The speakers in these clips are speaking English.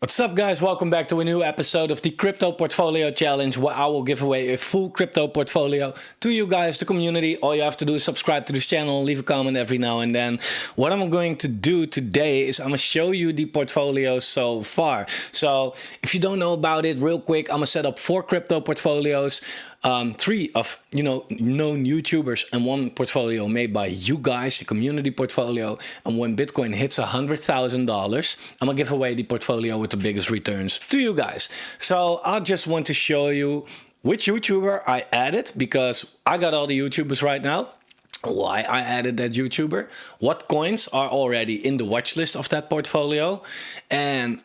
What's up, guys? Welcome back to a new episode of the Crypto Portfolio Challenge, where I will give away a full crypto portfolio to you guys, the community. All you have to do is subscribe to this channel, leave a comment every now and then. What I'm going to do today is I'm going to show you the portfolio so far. So if you don't know about it, real quick, I'm going to set up 4 crypto portfolios. 3 of known YouTubers and 1 portfolio made by you guys, the community portfolio. And when Bitcoin hits $100,000, I'm gonna give away the portfolio with the biggest returns to you guys. So I just want to show you which YouTuber I added, because I got all the YouTubers right now. Why I added that YouTuber, what coins are already in the watch list of that portfolio, and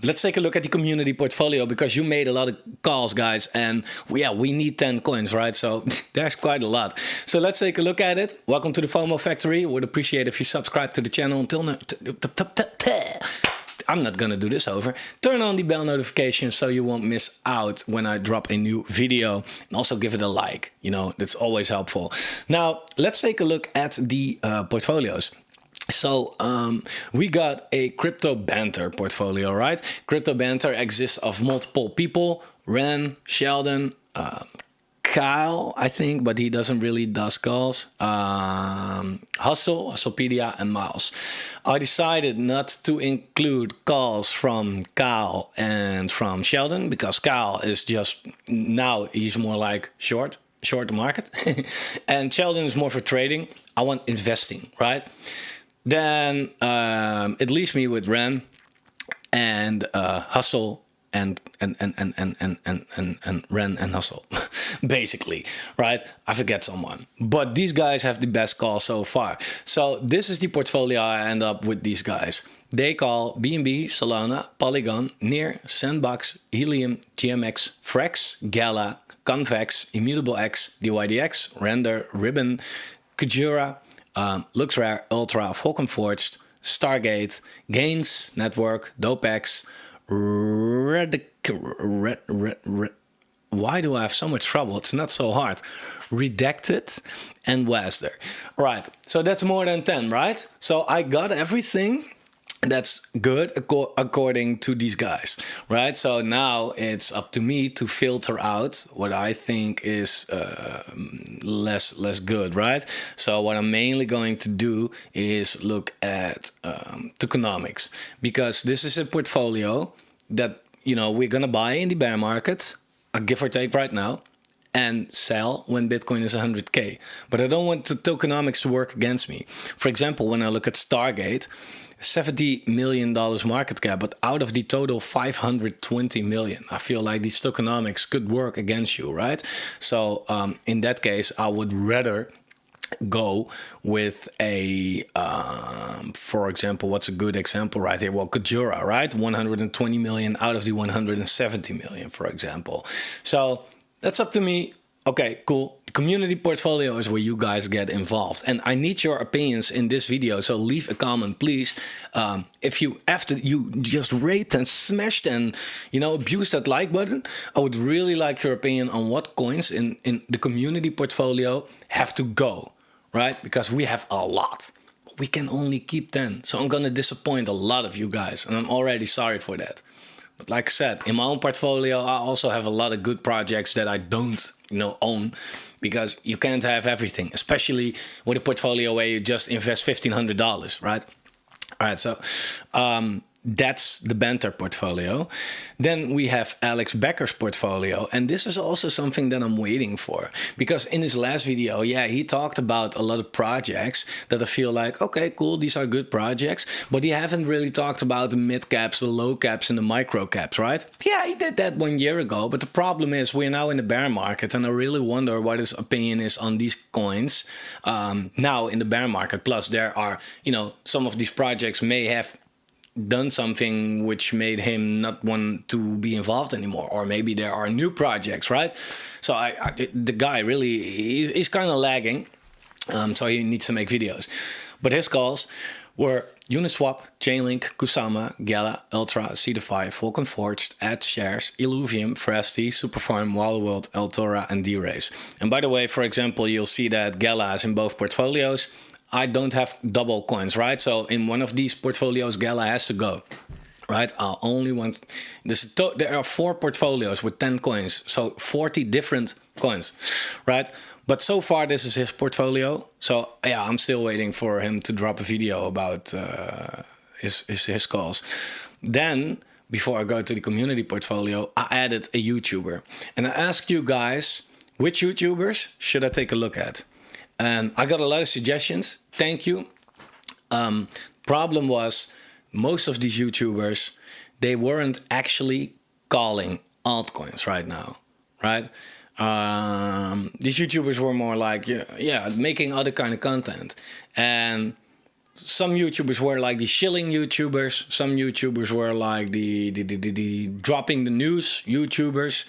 let's take a look at the community portfolio, because you made a lot of calls, guys, and we need 10 coins, right? So there's quite a lot. So let's take a look at it. Welcome to the Fomo Factory. Would appreciate if you subscribe to the channel. Until now, I'm not gonna do this over. Turn on the bell notification so you won't miss out when I drop a new video, and also give it a like. That's always helpful. Now let's take a look at the portfolios. So we got a Crypto Banter portfolio, right? Crypto Banter exists of multiple people: Ren, Sheldon, Kyle, I think, but he doesn't really does calls. Hustlepedia, and Miles. I decided not to include calls from Kyle and from Sheldon, because Kyle is just, now he's more like short market. And Sheldon is more for trading. I want investing, right? Then it leaves me with Ren and Hustle and Ren and Hustle, basically, right? I forget someone, but these guys have the best call so far. So this is the portfolio I end up with these guys. They call BNB, Solana, Polygon, Near, Sandbox, Helium, GMX, Frex, Gala, Convex, Immutable X, DYDX, Render, Ribbon, Kujura, LuxRare, Ultra, Vulcan Forged, Stargate, Gains, Network, DopeX, why do I have so much trouble? It's not so hard. Redacted and Wesder. Right, so that's more than 10, right? So I got everything that's good according to these guys, right? So now it's up to me to filter out what I think is less good, right? So what I'm mainly going to do is look at tokenomics, because this is a portfolio that we're gonna buy in the bear market, give or take right now, and sell when Bitcoin is 100K. But I don't want the tokenomics to work against me. For example, when I look at Stargate, $70 million market cap, but out of the total 520 million. I feel like these tokenomics could work against you, right? So in that case, I would rather go with a, for example, what's a good example right here? Well, Kujura, right? 120 million out of the 170 million, for example. So that's up to me. Okay, cool. Community portfolio is where you guys get involved, and I need your opinions in this video, so leave a comment, please. If you, after you just raped and smashed and abused that like button, I would really like your opinion on what coins in the community portfolio have to go, right? Because we have a lot, but we can only keep 10, so I'm gonna disappoint a lot of you guys, and I'm already sorry for that. But like I said, in my own portfolio, I also have a lot of good projects that I don't own, because you can't have everything, especially with a portfolio where you just invest $1,500, right? All right, so that's the Banter portfolio. Then we have Alex Becker's portfolio, and this is also something that I'm waiting for, because in his last video, he talked about a lot of projects that I feel like, okay, cool, these are good projects, but he haven't really talked about the mid caps, the low caps, and the micro caps, right? Yeah, he did that 1 year ago, but the problem is we're now in the bear market, and I really wonder what his opinion is on these coins now in the bear market. Plus, there are, some of these projects may have done something which made him not want to be involved anymore, or maybe there are new projects, right? So the guy really, he's kind of lagging, so he needs to make videos. But his calls were Uniswap, Chainlink, Kusama, Gala, Ultra, Cedarfy, Vulcan Forged, Ad Shares, Illuvium, Fresti, Superfarm, Wildworld, Altora, and D-Race. And by the way, for example, you'll see that Gala is in both portfolios. I don't have double coins, right? So in one of these portfolios, Gala has to go. right? I only want there are 4 portfolios with 10 coins, so 40 different coins, right? But so far this is his portfolio. So yeah, I'm still waiting for him to drop a video about his calls. Then before I go to the community portfolio, I added a YouTuber, and I asked you guys which YouTubers should I take a look at, and I got a lot of suggestions. Thank you. Problem was, most of these YouTubers, they weren't actually calling altcoins right now, right? These YouTubers were more like, yeah, making other kind of content. And some YouTubers were like the shilling YouTubers. Some YouTubers were like the dropping the news YouTubers.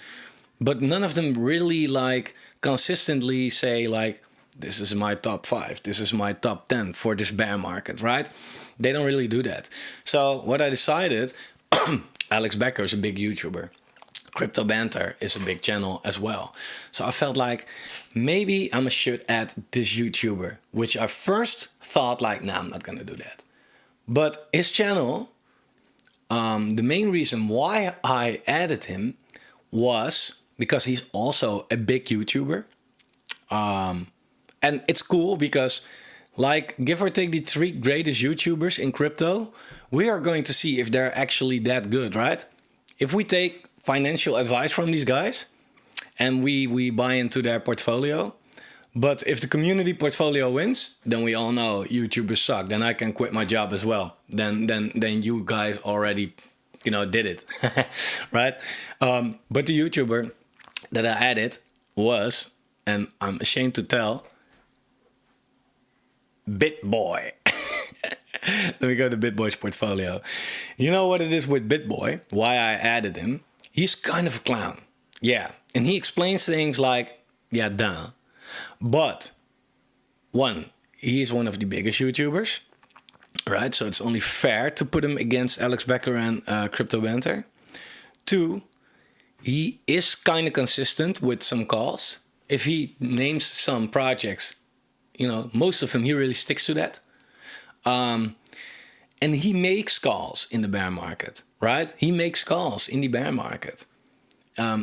But none of them really like consistently say like, this is my top 5, this is my top 10 for this bear market, right? They don't really do that. So what I decided, Alex Becker is a big YouTuber. Crypto Banter is a big channel as well. So I felt like maybe I should add this YouTuber, which I first thought like, nah, I'm not gonna do that. But his channel, the main reason why I added him was because he's also a big YouTuber. And it's cool because, like, give or take the 3 greatest YouTubers in crypto, we are going to see if they're actually that good, right? If we take financial advice from these guys and we buy into their portfolio, but if the community portfolio wins, then we all know YouTubers suck. Then I can quit my job as well. Then you guys already, did it, right? But the YouTuber that I added was, and I'm ashamed to tell, Bitboy. Let me go to Bitboy's portfolio. You know what it is with Bitboy? Why I added him? He's kind of a clown. Yeah. And he explains things like, yeah, duh. But, 1, he is one of the biggest YouTubers, right? So it's only fair to put him against Alex Becker and Crypto Banter. 2, he is kind of consistent with some calls. If he names some projects, most of them, he really sticks to that. And he makes calls in the bear market, right? He makes calls in the bear market.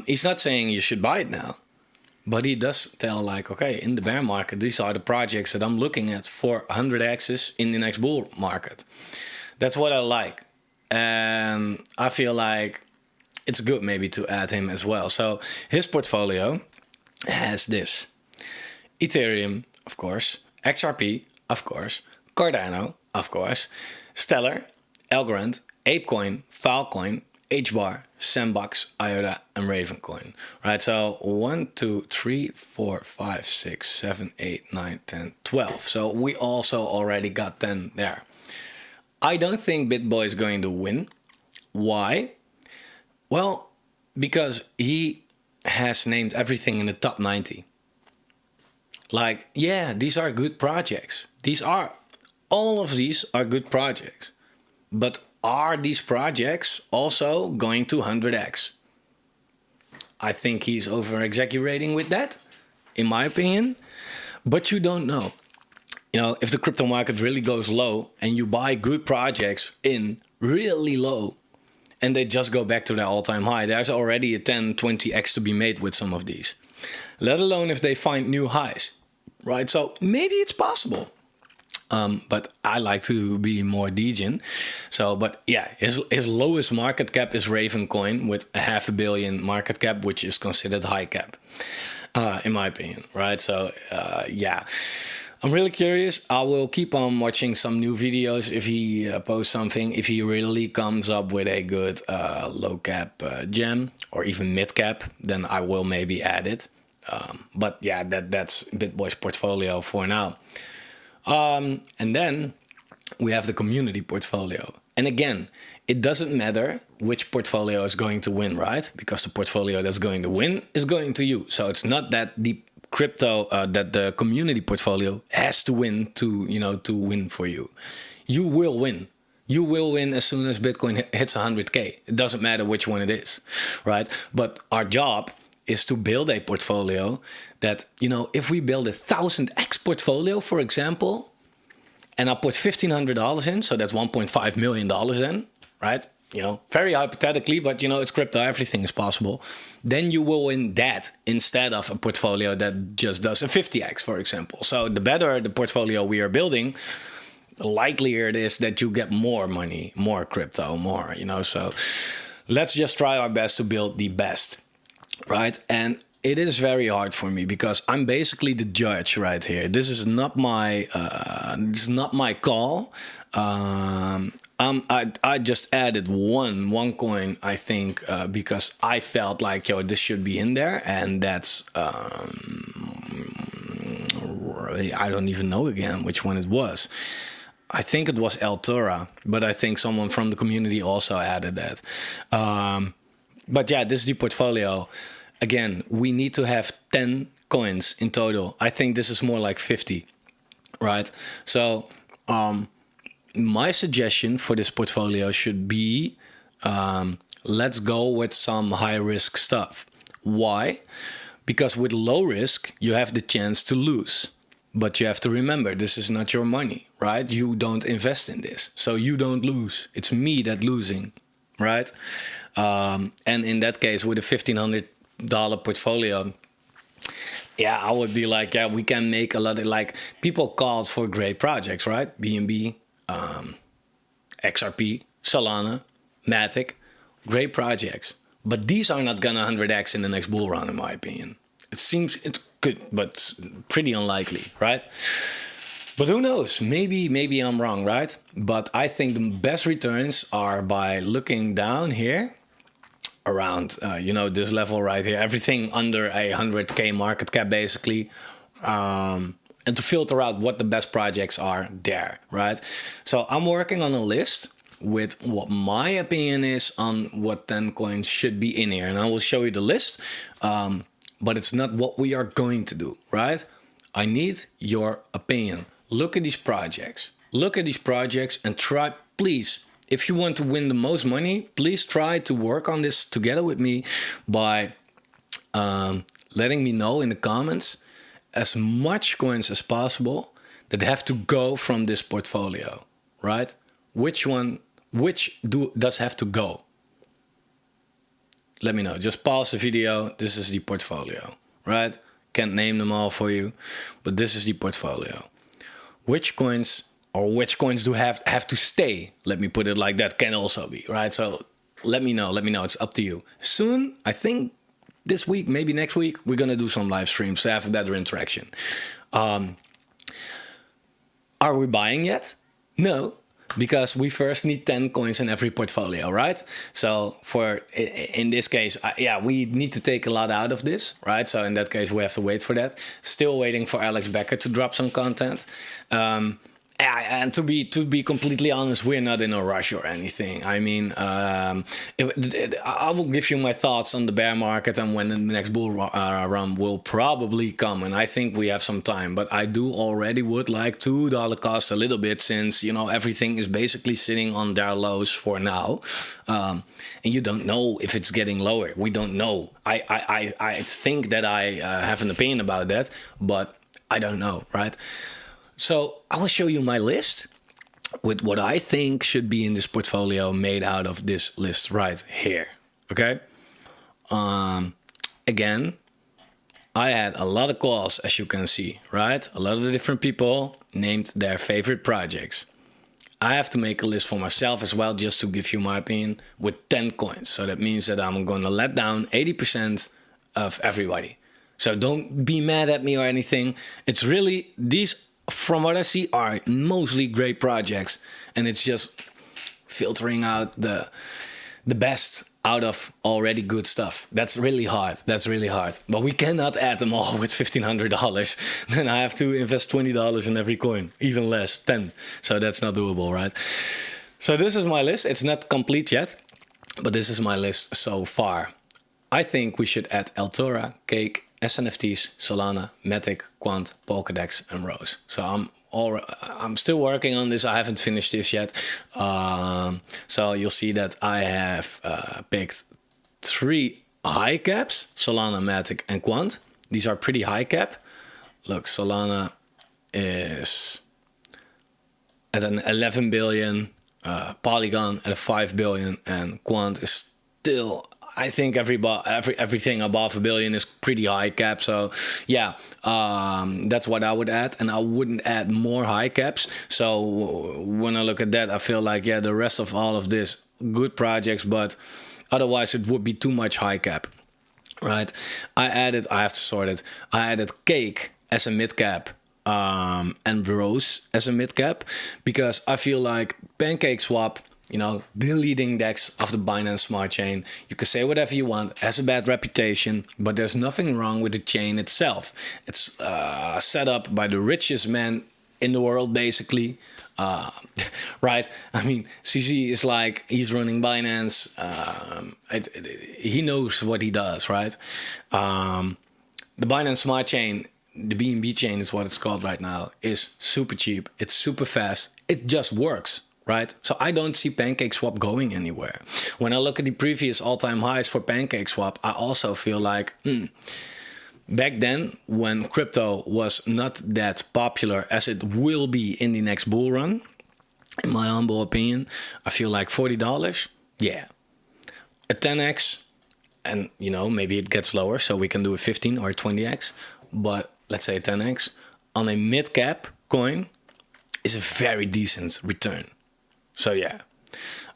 He's not saying you should buy it now, but he does tell like, okay, in the bear market, these are the projects that I'm looking at for 100x's in the next bull market. That's what I like. And I feel like it's good maybe to add him as well. So his portfolio has this: Ethereum, of course, XRP, of course, Cardano, of course, Stellar, Algorand, ApeCoin, Filecoin, HBAR, Sandbox, IOTA, and Ravencoin. Right, so 1, 2, 3, 4, 5, 6, 7, 8, 9, 10, 12. So we also already got 10 there. I don't think Bitboy is going to win. Why? Well, because he has named everything in the top 90. Like, yeah, these are good projects. All of these are good projects. But are these projects also going to 100x? I think he's over-exaggerating with that, in my opinion. But you don't know. If the crypto market really goes low and you buy good projects in really low and they just go back to their all-time high, there's already a 10, 20x to be made with some of these. Let alone if they find new highs, right? So maybe it's possible. But I like to be more degen. So, but yeah, his lowest market cap is Ravencoin with a $500 million market cap, which is considered high cap, in my opinion, right? So, yeah, I'm really curious. I will keep on watching some new videos if he posts something. If he really comes up with a good low cap gem or even mid cap, then I will maybe add it. But yeah, that's Bitboy's portfolio for now. And then we have the community portfolio. And again, it doesn't matter which portfolio is going to win, right? Because the portfolio that's going to win is going to you. So it's not that the crypto, that the community portfolio has to win to win for you. You will win. You will win as soon as Bitcoin hits 100K. It doesn't matter which one it is, right? But our job is to build a portfolio that, if we build a 1000x portfolio, for example, and I put $1,500 in, so that's $1.5 million in, right? very hypothetically, but it's crypto, everything is possible. Then you will win that instead of a portfolio that just does a 50x, for example. So the better the portfolio we are building, the likelier it is that you get more money, more crypto, more, so let's just try our best to build the best, right? And it is very hard for me because I'm basically the judge right here. This is not my call. I just added one coin, I think, because I felt like, this should be in there, and that's I don't even know again which one it was. I think it was Altura, but I think someone from the community also added that. But yeah, this is the portfolio. Again, we need to have 10 coins in total. I think this is more like 50, right? So my suggestion for this portfolio should be, let's go with some high risk stuff. Why? Because with low risk, you have the chance to lose. But you have to remember, this is not your money, right? You don't invest in this, so you don't lose. It's me that's losing, right? And in that case, with a $1,500 portfolio, yeah, I would be like, yeah, we can make a lot of, like, people called for great projects, right? BNB, XRP, Solana, Matic, great projects. But these are not gonna 100x in the next bull run, in my opinion. It seems it's good, but pretty unlikely, right? But who knows? Maybe I'm wrong, right? But I think the best returns are by looking down here around, this level right here, everything under 100K market cap, basically, and to filter out what the best projects are there, right? So I'm working on a list with what my opinion is on what 10 coins should be in here, and I will show you the list. But it's not what we are going to do, right? I need your opinion. Look at these projects. Look at these projects and try, please, if you want to win the most money, please try to work on this together with me by letting me know in the comments as much coins as possible that have to go from this portfolio, right? Which does have to go? Let me know. Just pause the video. This is the portfolio, right? Can't name them all for you, but this is the portfolio. Which coins do have to stay? Let me put it like that. Can also be, right? So let me know. It's up to you. Soon, I think this week, maybe next week, we're gonna do some live streams to have a better interaction. Are we buying yet? No. Because we first need 10 coins in every portfolio, right? So in this case, we need to take a lot out of this, right? So in that case, we have to wait for that. Still waiting for Becker to drop some content. And to be completely honest, we're not in a rush or anything. I mean, I will give you my thoughts on the bear market and when the next bull run will probably come. And I think we have some time. But I do already would like $2 cost a little bit, since everything is basically sitting on their lows for now. And you don't know if it's getting lower. We don't know. I think that I have an opinion about that, but I don't know, right? So I will show you my list with what I think should be in this portfolio made out of this list right here, okay? Again, I had a lot of calls, as you can see, right? A lot of the different people named their favorite projects. I have to make a list for myself as well, just to give you my opinion, with 10 coins. So that means that I'm going to let down 80% of everybody. So don't be mad at me or anything. It's really these, from what I see, are mostly great projects, and it's just filtering out the best out of already good stuff. That's really hard. But we cannot add them all with $1,500. Then I have to invest $20 in every coin, even less, 10. So that's not doable, right? So this is my list. It's not complete yet, but this is my list so far. I think we should add Altura, Cake, SNFTs, Solana, Matic, Quant, Polkadex, and Rose. So I'm still working on this. I haven't finished this yet. So you'll see that I have picked 3 high caps: Solana, Matic, and Quant. These are pretty high cap. Look, Solana is at an 11 billion. Polygon at a 5 billion, and Quant is still, I think everything above a billion is pretty high cap. So yeah, that's what I would add, and I wouldn't add more high caps. So when I look at that, I feel like, yeah, the rest of all of this, good projects, but otherwise it would be too much high cap, right? I have to sort it. I added Cake as a mid cap, and Rose as a mid cap, because I feel like PancakeSwap, you know, the leading DEX of the Binance Smart Chain. You can say whatever you want, has a bad reputation, but there's nothing wrong with the chain itself. It's set up by the richest man in the world, basically. Right? I mean, CZ is like, he's running Binance. He knows what he does, right? The Binance Smart Chain, the BNB chain is what it's called right now, is super cheap. It's super fast. It just works. Right? So I don't see PancakeSwap going anywhere. When I look at the previous all-time highs for PancakeSwap, I also feel like, back then, when crypto was not that popular as it will be in the next bull run, in my humble opinion, I feel like $40, yeah. A 10x, and you know, maybe it gets lower, so we can do a 15 or 20x, but let's say 10x, on a mid-cap coin is a very decent return. So yeah,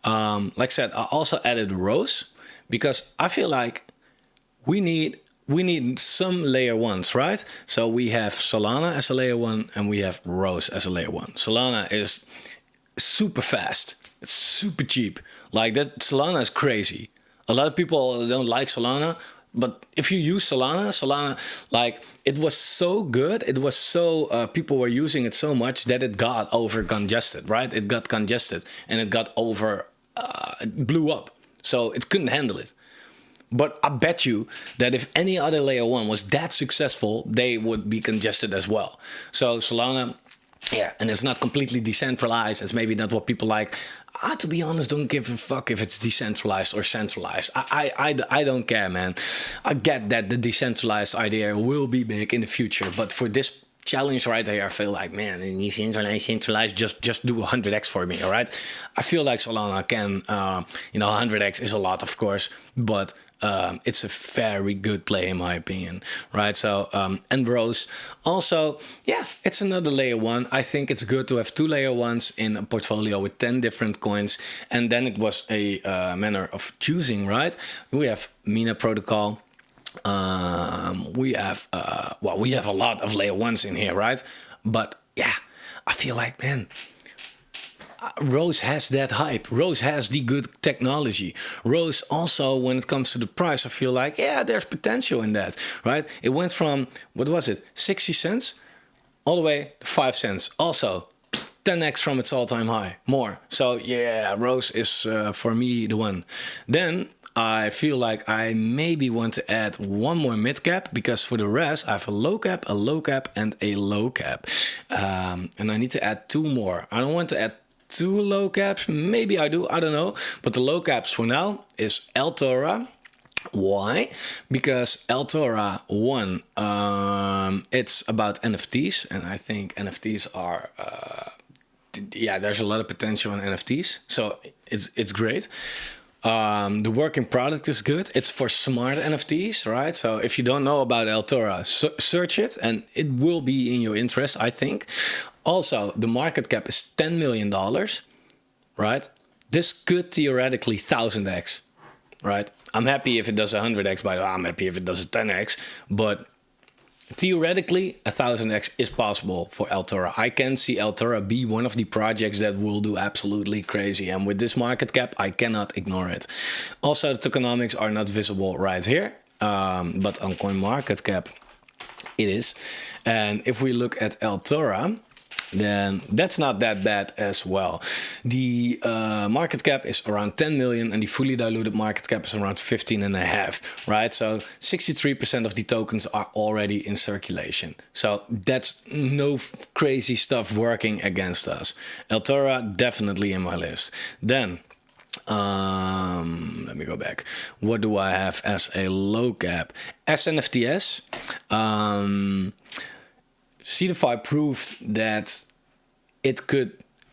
like I said, I also added Rose because I feel like we need some layer ones, right? So we have Solana as a layer one, and we have Rose as a layer one. Solana is super fast. It's super cheap. Like that, Solana is crazy. A lot of people don't like Solana, but if you use Solana, like, it was so good. It was so, people were using it so much that it got over congested, right? It got congested and it got it blew up. So it couldn't handle it. But I bet you that if any other layer one was that successful, they would be congested as well. So Solana, yeah, and it's not completely decentralized. It's maybe not what people like. To be honest, don't give a fuck if it's decentralized or centralized. I don't care, man. I get that the decentralized idea will be big in the future, but for this challenge right here, I feel like, man, centralized, just do 100x for me, all right? I feel like Solana can, 100x is a lot, of course, but it's a very good play in my opinion, right? So and Rose also, yeah, it's another layer one. I think it's good to have 2 layer ones in a portfolio with 10 different coins, and then it was a manner of choosing, right? We have Mina protocol. We have a lot of layer ones in here, right? But yeah, I feel like, man, Rose has that hype. Rose has the good technology. Rose also, when it comes to the price, I feel like, yeah, there's potential in that, right? It went from, what was it, 60 cents all the way to 5 cents. Also, 10x from its all-time high, more. So yeah, Rose is for me the one. Then I feel like I maybe want to add one more mid cap, because for the rest I have a low cap, a low cap, and a low cap. And I need to add 2 more. I don't want to add 2 low caps. Maybe I do, I don't know. But the low caps for now is Altora. Why? Because Altora, one, it's about NFTs, and I think NFTs are, there's a lot of potential in NFTs, so it's great. The working product is good. It's for smart NFTs, right? So if you don't know about Altora, search it, and it will be in your interest, I think. Also, the market cap is $10 million, right? This could theoretically 1000x, right? I'm happy if it does 100x, by the way. I'm happy if it does a 10x, but theoretically, 1000x is possible for Altora. I can see Altora be one of the projects that will do absolutely crazy. And with this market cap, I cannot ignore it. Also, the tokenomics are not visible right here, but on CoinMarketCap, it is. And if we look at Altora, then that's not that bad as well. The market cap is around 10 million and the fully diluted market cap is around 15.5, right? So 63% of the tokens are already in circulation. So that's no crazy stuff working against us. Altora definitely in my list. Then let me go back. What do I have as a low cap? SNFTS. Cetify proved that it could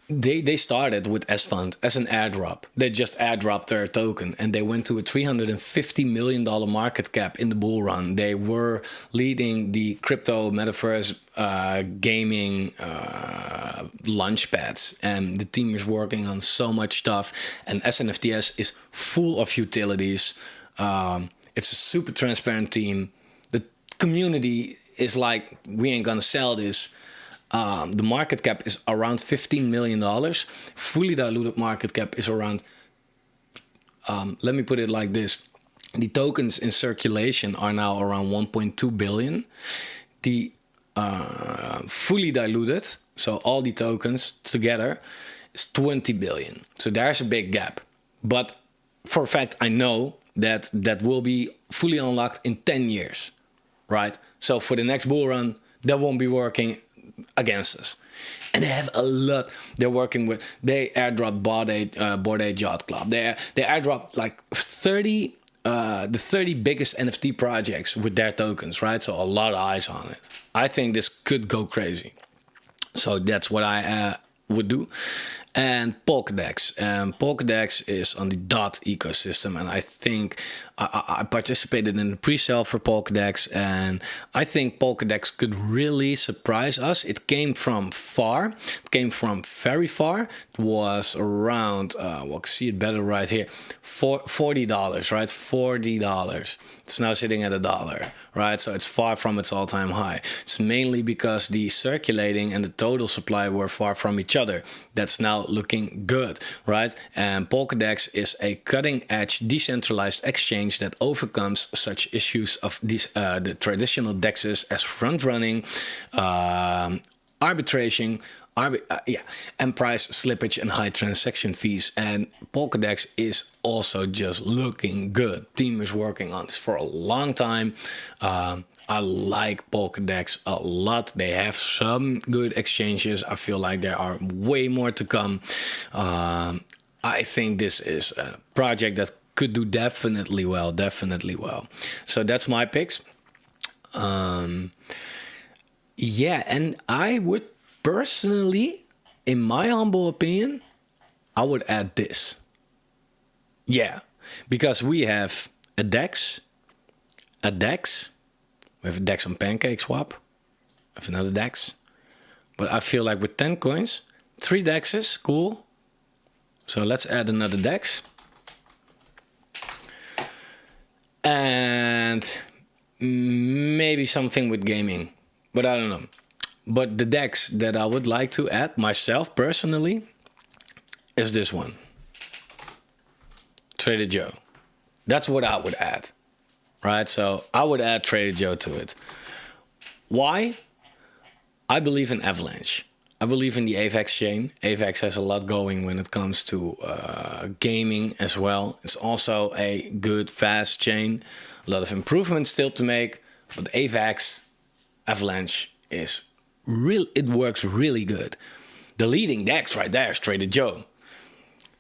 they started with S Fund as an airdrop. They just airdropped their token, and they went to a $350 million market cap in the bull run. They were leading the crypto metaverse gaming launchpads, and the team is working on so much stuff. And SNFTS is full of utilities. It's a super transparent team. The community is like, we ain't gonna sell this. The market cap is around $15 million. Fully diluted market cap is around, let me put it like this. The tokens in circulation are now around 1.2 billion. The fully diluted, so all the tokens together, is 20 billion. So there's a big gap. But for a fact, I know that that will be fully unlocked in 10 years, right? So for the next bull run, that won't be working against us. And they have a lot. They're working with, they airdrop Bored Ape Yacht Club. They airdrop like 30 the 30 biggest NFT projects with their tokens, right? So a lot of eyes on it. I think this could go crazy. So that's what I would do. And Polkadex. Polkadex is on the DOT ecosystem, and I think I participated in the pre-sale for Polkadex, and I think Polkadex could really surprise us. It came from far. It came from very far. It was around, well, I can see it better right here, $40, right? $40. It's now sitting at $1, right? So it's far from its all-time high. It's mainly because the circulating and the total supply were far from each other. That's now looking good, right? And Polkadex is a cutting-edge decentralized exchange that overcomes such issues of these the traditional dexes as front-running, arbitration, and price slippage and high transaction fees. And Polkadex is also just looking good. Team is working on this for a long time. I like Polkadex a lot. They have some good exchanges. I feel like there are way more to come. I think this is a project that could do definitely well. So that's my picks. Yeah, and I would personally, in my humble opinion, I would add this. Yeah, because we have a DEX. We have a DEX on PancakeSwap. We have another DEX. But I feel like with 10 coins, 3 DEXs, cool. So let's add another DEX. And maybe something with gaming. But I don't know. But the DEX that I would like to add myself personally is this one. Trader Joe. That's what I would add. Right? So I would add Trader Joe to it. Why? I believe in Avalanche. I believe in the AVAX chain. AVAX has a lot going when it comes to gaming as well. It's also a good, fast chain. A lot of improvements still to make. But AVAX, Avalanche is real. It works really good. The leading DEX right there is Trader Joe.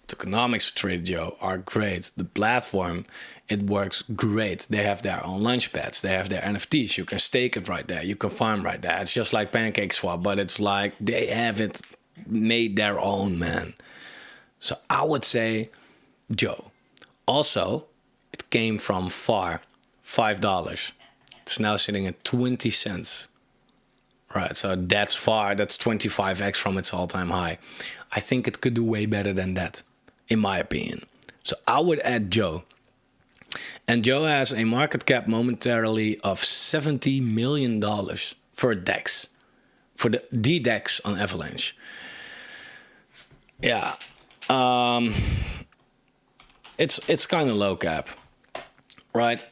The economics of Trader Joe are great. The platform, it works great. They have their own launchpads. They have their NFTs. You can stake it right there. You can farm right there. It's just like PancakeSwap, but it's like they have it made their own, man. So I would say Joe. Also, it came from far, $5. It's now sitting at 20 cents. Right, so that's far. That's 25x from its all-time high. I think it could do way better than that, in my opinion. So I would add Joe. And Joe has a market cap momentarily of $70 million for a DEX. For the DEX on Avalanche. Yeah. It's kind of low cap. Right?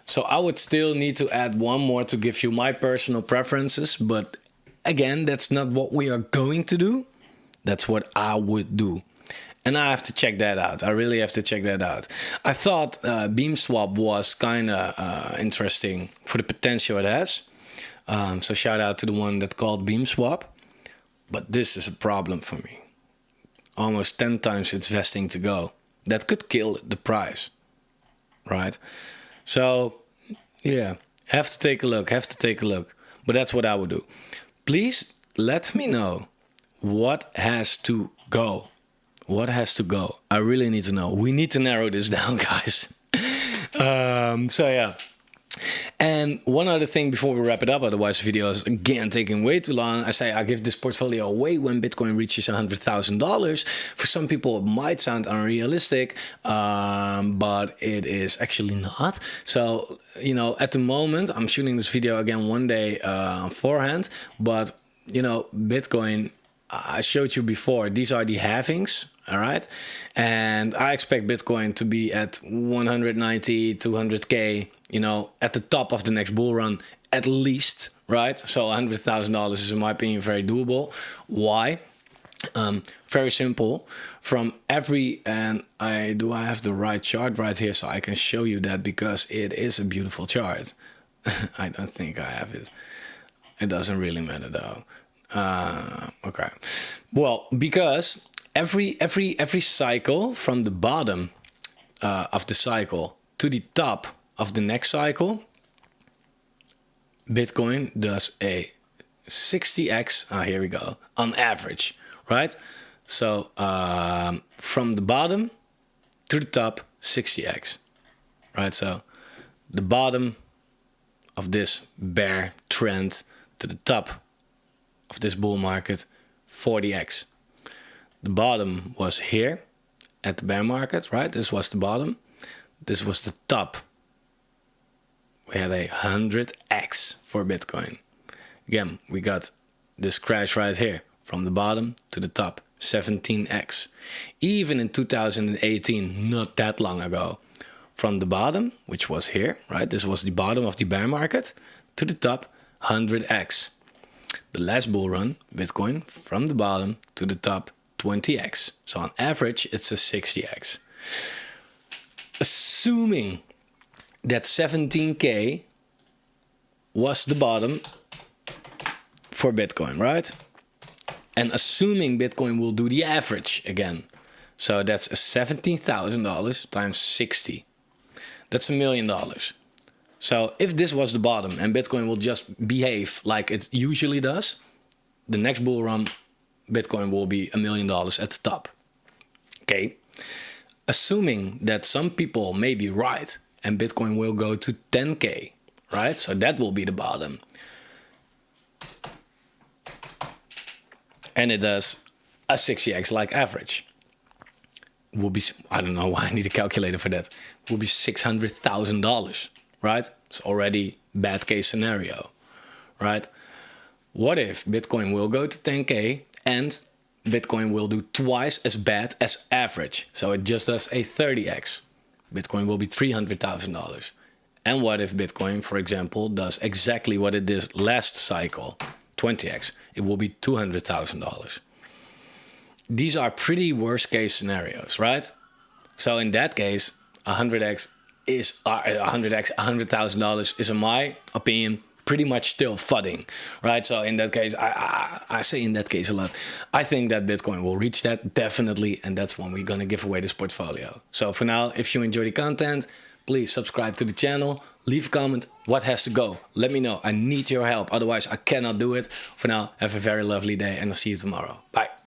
So I would still need to add one more to give you my personal preferences. But again, that's not what we are going to do. That's what I would do. And I have to check that out. I really have to check that out. I thought BeamSwap was kind of interesting for the potential it has. So shout out to the one that called BeamSwap. But this is a problem for me. Almost 10 times its vesting to go. That could kill the price. Right? So, yeah. Have to take a look. But that's what I would do. Please let me know what has to go? What has to go? I really need to know. We need to narrow this down, guys. So yeah. And one other thing before we wrap it up, otherwise the video is again taking way too long. I say I give this portfolio away when Bitcoin reaches $100,000. For some people, it might sound unrealistic, but it is actually not. So, you know, at the moment, I'm shooting this video again one day forehand, but, you know, Bitcoin, I showed you before, these are the halvings, all right? And I expect Bitcoin to be at 190, 200K, you know, at the top of the next bull run, at least, right? So $100,000 is, in my opinion, very doable. Why? Very simple. From every, and I have the right chart right here, so I can show you that because it is a beautiful chart. I don't think I have it. It doesn't really matter though. Okay. Well, because every cycle from the bottom of the cycle to the top of the next cycle, Bitcoin does a 60x. Here we go. On average, right? So from the bottom to the top, 60x, right? So the bottom of this bear trend to the top of this bull market, 40x. The bottom was here at the bear market, right? This was the bottom. This was the top. We had 100x for Bitcoin. Again, we got this crash right here from the bottom to the top, 17x. Even in 2018, not that long ago, from the bottom, which was here, right? This was the bottom of the bear market, to the top, 100x. The last bull run, Bitcoin, from the bottom to the top, 20x. So on average, it's a 60x. Assuming that 17K was the bottom for Bitcoin, right? And assuming Bitcoin will do the average again. So that's $17,000 times 60. That's $1 million. So if this was the bottom and Bitcoin will just behave like it usually does, the next bull run, Bitcoin will be $1 million at the top. Okay. Assuming that some people may be right and Bitcoin will go to 10K, right? So that will be the bottom. And it does a 60x like average. Will be, I don't know why I need a calculator for that. Will be $600,000, right? It's already bad case scenario, right? What if Bitcoin will go to 10K and Bitcoin will do twice as bad as average? So it just does a 30x. Bitcoin will be $300,000. And what if Bitcoin, for example, does exactly what it did last cycle, 20x? It will be $200,000. These are pretty worst case scenarios, right? So in that case, 100x is $100,000 is, in my opinion, pretty much still fudding, right? So in that case, I say in that case a lot. I think that Bitcoin will reach that definitely, and that's when we're gonna give away this portfolio. So for now, if you enjoy the content, please subscribe to the channel, leave a comment, what has to go? Let me know, I need your help, otherwise I cannot do it. For now, have a very lovely day and I'll see you tomorrow. Bye.